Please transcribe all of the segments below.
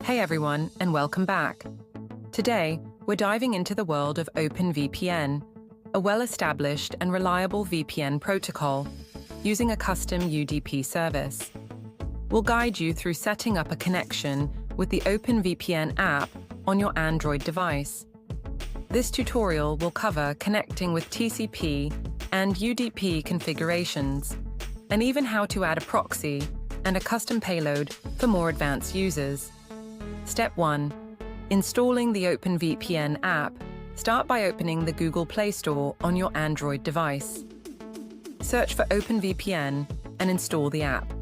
Hey everyone, and welcome back. Today, we're diving into the world of OpenVPN, a well-established and reliable VPN protocol using a custom UDP service. We'll guide you through setting up a connection with the OpenVPN app on your Android device. This tutorial will cover connecting with TCP and UDP configurations, and even how to add a proxy and a custom payload for more advanced users. Step 1. Installing the OpenVPN app. Start by opening the Google Play Store on your Android device. Search for OpenVPN and install the app.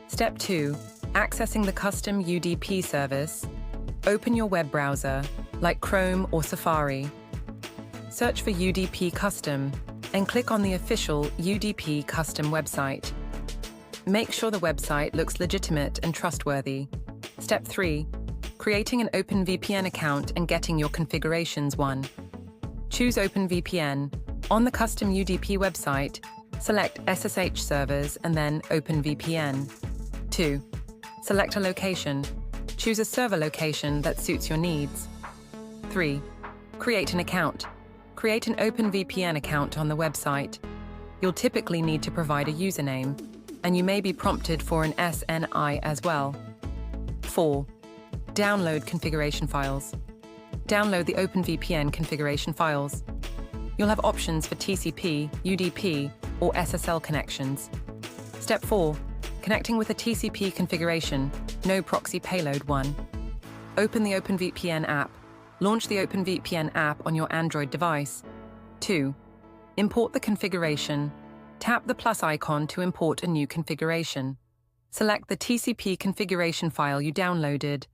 Step 2. Accessing the custom UDP service. Open your web browser, like Chrome or Safari. Search for UDP Custom and click on the official UDP Custom website. Make sure the website looks legitimate and trustworthy. Step 3. Creating an OpenVPN account and getting your configurations. 1. Choose OpenVPN. On the custom UDP website, select SSH servers and then OpenVPN. 2. Select a location. Choose a server location that suits your needs. 3. Create an account. Create an OpenVPN account on the website. You'll typically need to provide a username, and you may be prompted for an SNI as well. 4. Download configuration files. Download the OpenVPN configuration files. You'll have options for TCP, UDP, or SSL connections. Step 4. Connecting with a TCP configuration, no proxy payload. 1. Open the OpenVPN app. Launch the OpenVPN app on your Android device. 2. Import the configuration. Tap the plus icon to import a new configuration. Select the TCP configuration file you downloaded.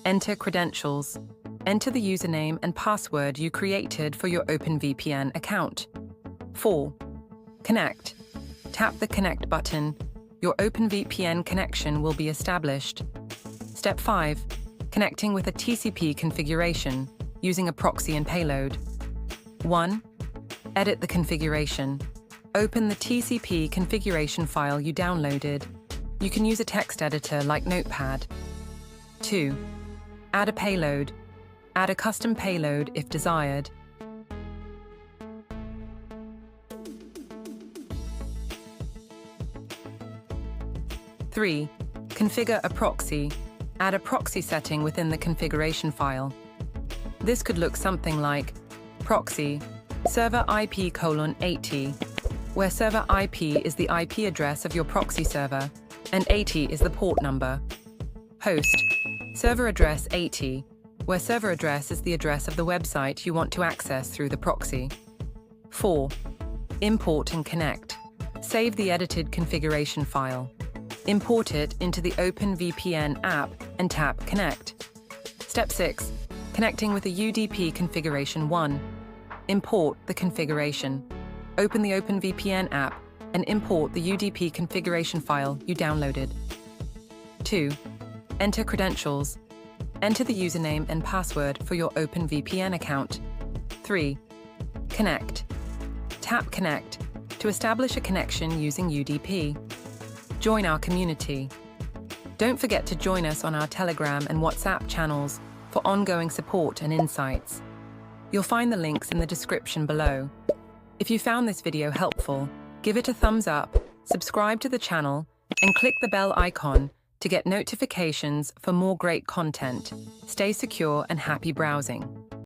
Enter credentials. Enter the username and password you created for your OpenVPN account. 4. Connect. Tap the Connect button. Your OpenVPN connection will be established. Step 5. Connecting with a TCP configuration using a proxy and payload. 1. Edit the configuration. Open the TCP configuration file you downloaded. You can use a text editor like Notepad. 2. Add a payload. Add a custom payload if desired. 3. Configure a proxy. Add a proxy setting within the configuration file. This could look something like proxy server IP:80, where server IP is the IP address of your proxy server, and 80 is the port number. Host server address 80, where server address is the address of the website you want to access through the proxy. 4. Import and connect. Save the edited configuration file. Import it into the OpenVPN app and tap Connect. Step 6. Connecting with a UDP configuration. 1. Import the configuration. Open the OpenVPN app and import the UDP configuration file you downloaded. 2. Enter credentials. Enter the username and password for your OpenVPN account. 3. Connect. Tap Connect to establish a connection using UDP. Join our community. Don't forget to join us on our Telegram and WhatsApp channels for ongoing support and insights. You'll find the links in the description below. If you found this video helpful, give it a thumbs up, subscribe to the channel, and click the bell icon to get notifications for more great content. Stay secure and happy browsing.